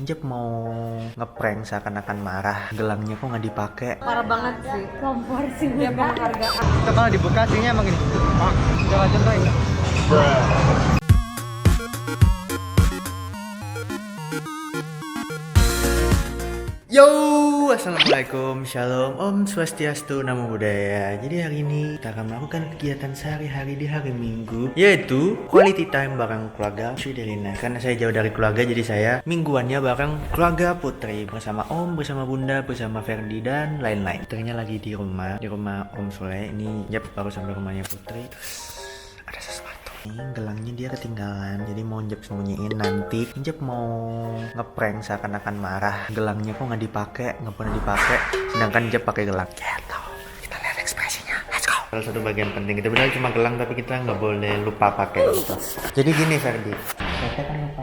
Injep mau ngeprank seakan-akan marah. Gelangnya kok nggak dipakai. Parah banget sih. Kompor sih dia penghargaan. Itu kalau dibuka aslinya emang gini. Jangan contoh ya. Yo, assalamualaikum, shalom, om swastiastu, namo buddhaya. Jadi hari ini kita akan melakukan kegiatan sehari-hari di hari Minggu, yaitu quality time bareng keluarga Sridelina. Karena saya jauh dari keluarga, jadi saya mingguannya bareng keluarga Putri bersama om, bersama bunda, bersama Ferdi dan lain-lain. Putrinya lagi di rumah Om Sule. Ini baru sampai rumahnya Putri. Terus ada sesuatu. Ini gelangnya dia ketinggalan, jadi mau Jep sembunyiin. Nanti Jep mau ngeprank seakan-akan marah. Gelangnya kok nggak dipakai, nggak pernah dipakai, sedangkan Jep pakai gelang. Gitu. Kita lihat ekspresinya. Let's go. Salah satu bagian penting, kita benar cuma gelang, tapi kita nggak boleh lupa pakai gitu. Jadi gini Ferdi, kita kan lupa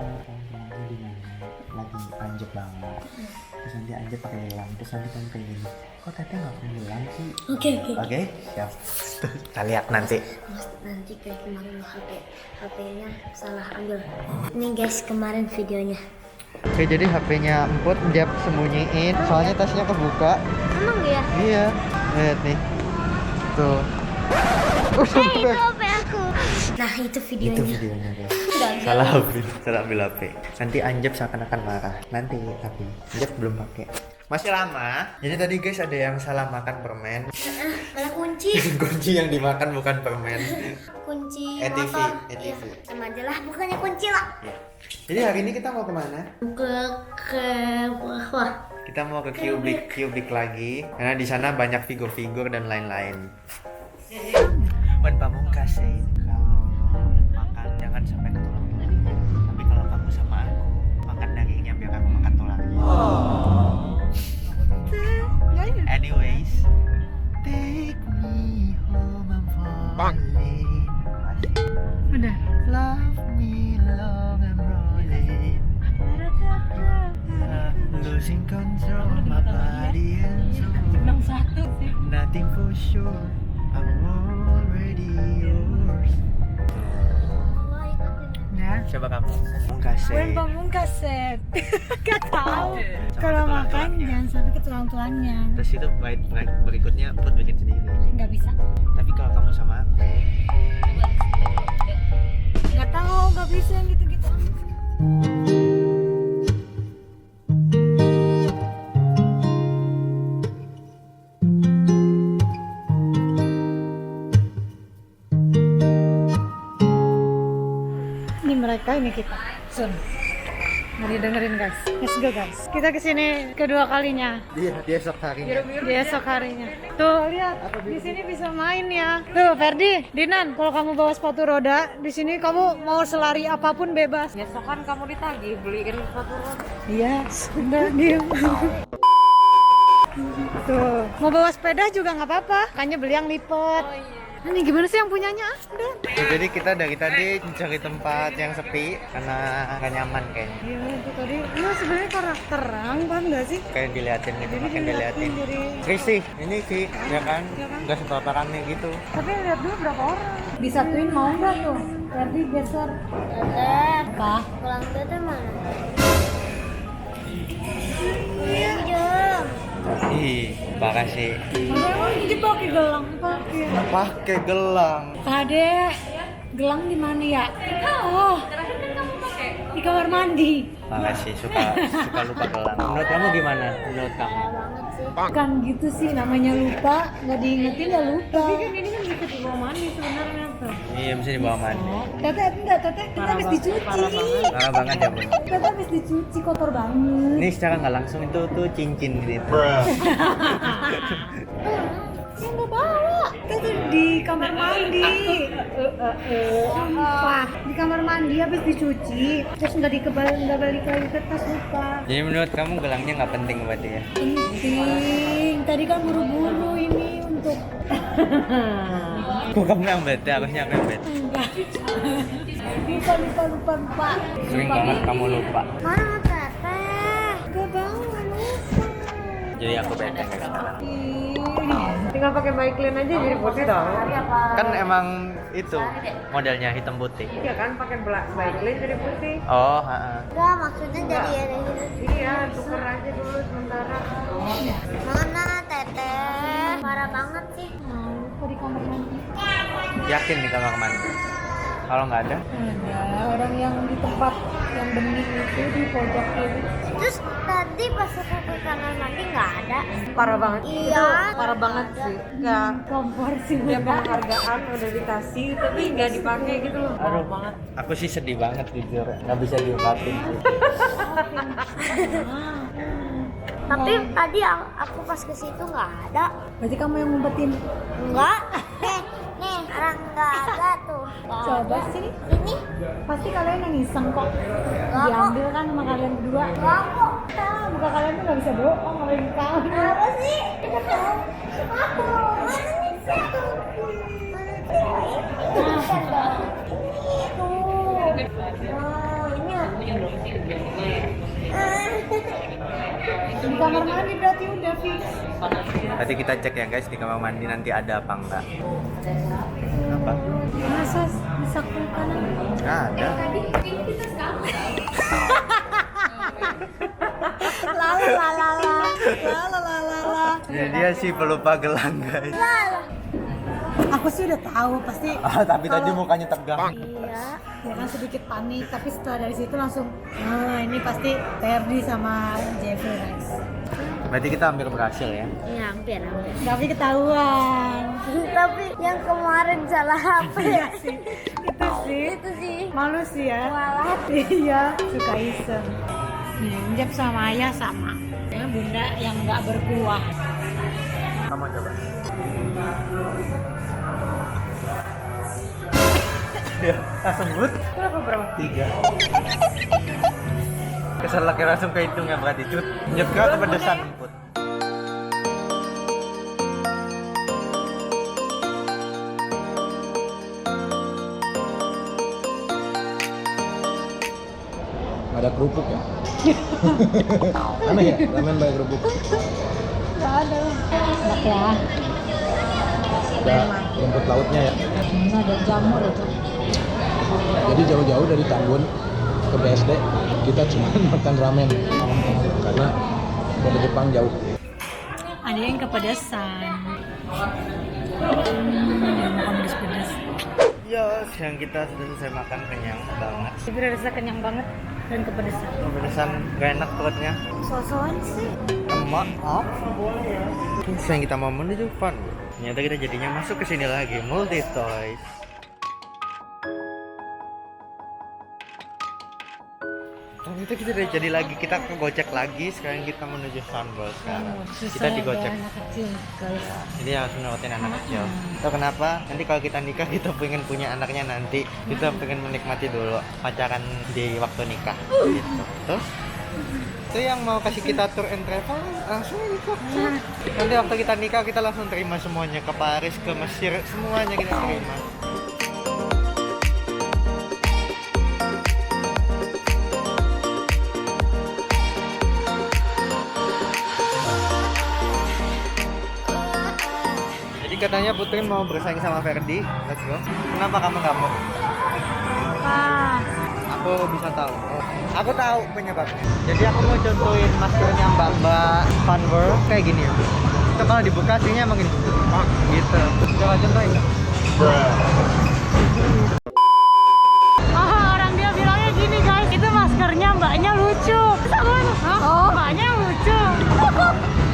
gelangnya di mana, lagi anjep banget. Terus nanti anjep pakai gelang, terus nanti kan kayak gini. Kok Tete nggak pakai gelang sih? Oke, siap. Kita lihat nanti. Mas, nanti kayak kemarin HP-nya salah ambil. Ini guys, kemarin videonya. Oke, jadi HP-nya Emput Jep sembunyiin, soalnya tasnya kebuka. Emang ya? Iya, lihat nih. Tuh. Itu HP aku. Nah, itu videonya. Itu videonya guys. Salah ambil HP. Nanti Anjep seakan-akan marah. Nanti tapi Anjep belum pakai. Masih lama. Jadi tadi guys ada yang salah makan permen. Ada kunci. Kunci yang dimakan bukan permen. Kunci ETV, motor. ETV. Iya, sama aja lah, bukannya kunci lah. Ya. Jadi hari ini kita mau kemana? Ke bawah. Kita mau ke Cubic lagi karena di sana banyak figur-figur dan lain-lain. Wan Pamungkas sih, kalau makan jangan sampai ke tulang. Tapi kalau kamu sama aku makan dagingnya biar aku makan tulangnya. Anyways, take me home, I'm falling. Udah. Love me long, I'm rolling. Losing control, my body and soul. Satu sih. Nothing for sure, I'm already yours. Nah. Coba kamu kasih. Wen Pamungkas set. Gak tahu. Kalau makan jangan sampai ke tulang-tulangnya. Terus itu bait berikutnya Put bikin sendiri. Nggak bisa. Tapi kalau kamu sama aku, Nggak tahu, nggak bisa yang gitu-gitu. Ini mereka, ini kita. Sun. Mari dengerin guys. Let's go guys. Kita kesini kedua kalinya. dia esok harinya. Di esok harinya. Tuh lihat, di sini bisa main ya. Tuh Ferdi, Dinan, kalau kamu bawa sepatu roda, di sini kamu mau selari apapun bebas. Besok kan kamu ditagih beliin sepatu roda. Iya, sudah diem. Tuh, mau bawa sepeda juga nggak apa-apa. Makanya beli yang lipat. Ini gimana sih yang punyanya? Ada. Jadi kita dari tadi mencari tempat yang sepi karena nggak nyaman kayaknya. Iya, itu tadi. Iya, sebenarnya karakteran, paham nggak sih? Kayak diliatin gitu, Jadi makin diliatin. jadi. Risih, ini sih, ya kan? Iya kan? Nggak seberapa rame gitu. Tapi lihat dulu berapa orang. Disatuin mau nggak tuh? Ferdi geser. Apa? Pulang tete mana? Iya. Ih, makasih. Emang dipakai gelang pakai. Pakai gelang. Kade, gelang di mana ya? Oh, di kamar mandi. Makasih, suka lupa gelang. Menurut kamu gimana? Menurut kamu? Banget sih. Kan gitu sih, namanya lupa, nggak diingetin ya lupa. Tapi kan ini kan bisa dibawa mandi sebenarnya tuh. Iya, bisa dibawa mandi. Tete enggak, Tete kita habis dicuci. Parah banget ya, Bun. Tete habis dicuci kotor banget. Ini secara nggak langsung itu tuh cincin gitu. Yang nggak bawa. Tete di kamar mandi. Sumpah, di kamar mandi habis dicuci, terus nggak balik lagi ke tas lupa. Jadi menurut kamu gelangnya nggak penting berarti ya? Penting. Tadi kan buru-buru ini untuk. Kok kamu yang bete? Harusnya aku yang bete. Enggak. Lupa. Sering banget kamu lupa. Mana tete? Gak bawa lupa. Jadi aku bete kayak sekarang. Tinggal pakai bike lane aja jadi putih dong. Kan emang itu modelnya hitam putih. Iya kan pakai bike lane jadi putih. Oh, heeh. Enggak, maksudnya jadi ada gitu. Ini masker aja dulu sementara. Mana teteh? Parah banget sih. Mau kok di kamar mandi? Yakin di kamar mandi? Kalau nggak ada? Ada orang yang di tempat yang bening itu di pojok itu. Terus tadi pas aku ke kamar mandi nggak ada. Parah banget. Iya. Itu parah banget sih. Kayak Kompor sih. ya penghargaan udah dikasih tapi nggak dipakai gitu loh. Parah banget. Aku sih sedih banget jujur, nggak bisa diungkapin sih. Tapi tadi aku pas ke situ nggak ada. Berarti kamu yang ngumpetin. Enggak. Nih, orang nggak ada tuh. Nggak Coba ada. sih. Ini Pasti kalian yang iseng kok. Nggak, Diambil kan sama kalian berdua. nggak kok. Ah, muka kalian tuh nggak bisa bohong kalau di kamu. Apa sih? Kita tahu. Aku mana nih satu? Di kamar mandi berarti udah fix. Tadi kita cek ya guys di kamar mandi nanti ada apa enggak. Apa? Masa bisa kulkan? Nggak ada. Jadi dia sih pelupa gelang guys. Aku sih udah tahu pasti. Tapi tadi mukanya tegang. Iya. Ya kan sedikit panik, tapi setelah dari situ langsung, ini pasti Ferdi sama Jeffrey Rex. Berarti kita hampir berhasil ya. Iya, hampir. Tapi ketahuan. Tapi yang kemarin salah HP. Iya sih. Itu sih. Malu sih ya. Malah. Iya, suka iseng. Nih, Jeb sama Ayah sama. Ya, bunda yang nggak berkuah. Sama coba. Ya, langsung but. Berapa? 3. Keselaknya langsung kehitung ya berarti cut. Nyeka kepedesan put. Ada kerupuk ya? Aneh ya, ramen pakai kerupuk. Nggak ada. Enak ya. Ada rumput lautnya ya. Ini ada jamur itu. Jadi jauh-jauh dari Tambun ke BSD kita cuma makan ramen karena dari Jepang jauh. Ada yang kepedesan. Yang makan pedes-pedes. Ya, siang kita sudah selesai makan kenyang banget. Tapi rasa kenyang banget dan kepedesan. Kepedesan gak enak perutnya. Sosokan sih. Maaf. Siang kita mau menuju fun. Ternyata kita jadinya masuk ke sini lagi, Multi Toys. Ternyata kita udah jadi lagi, kita ke Gojek lagi. Sekarang kita menuju Sunball sekarang. Kita di Gojek. Anak kecil, guys. Jadi harus nurutin anak kecil. Tahu kenapa? Nanti kalau kita nikah kita pengen punya anaknya nanti. Kita pengen menikmati dulu pacaran di waktu nikah. Gitu. Terus itu yang mau kasih kita tour and travel langsung ikut. Nanti waktu kita nikah kita langsung terima semuanya, ke Paris, ke Mesir, semuanya kita terima. Jadi katanya Putri mau bersaing sama Ferdi. Let's go. Kenapa kamu nggak mau? Wah, Aku bisa tahu. Aku tahu penyebabnya. Jadi aku mau contohin maskernya Mbak Fun World kayak gini ya. Itu kalau dibuka aslinya emang gini. Oh, gitu. Coba contohin. orang dia bilangnya gini guys, itu maskernya mbaknya lucu. Oh, mbaknya lucu.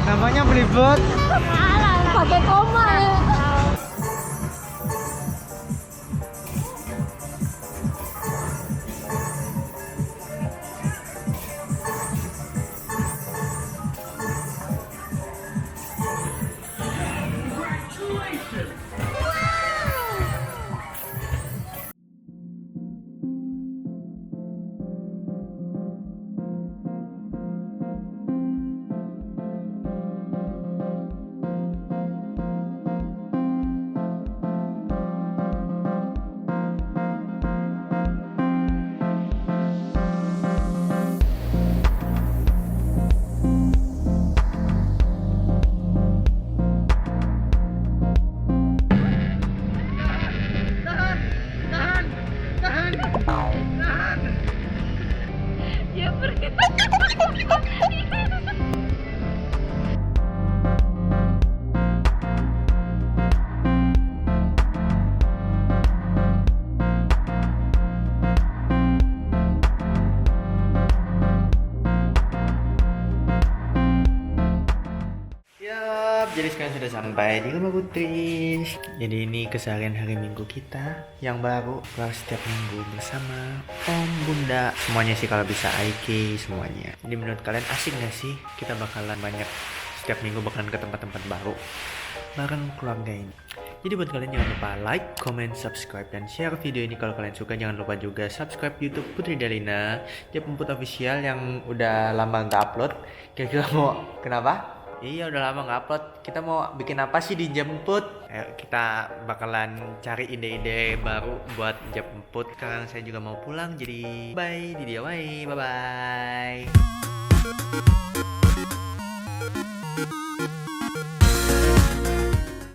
Namanya belibet. Pakai koma ya. jadi sekarang sudah sampai di rumah Putri. Jadi ini keseharian hari Minggu kita yang baru keluar setiap minggu bersama Om, Bunda. Semuanya sih kalau bisa IK semuanya. Jadi menurut kalian asik gak sih? Kita bakalan banyak setiap minggu bakalan ke tempat-tempat baru bareng keluarga ini. Jadi buat kalian jangan lupa like, comment, subscribe, dan share video ini kalau kalian suka. Jangan lupa juga subscribe YouTube Putri Dalina, dia Jemput Official yang udah lama nggak upload. Kira-kira mau kenapa? Iya udah lama nggak upload. Kita mau bikin apa sih di Jemput? Kita bakalan cari ide-ide baru buat Jemput. Sekarang saya juga mau pulang, jadi bye di dia, bye bye.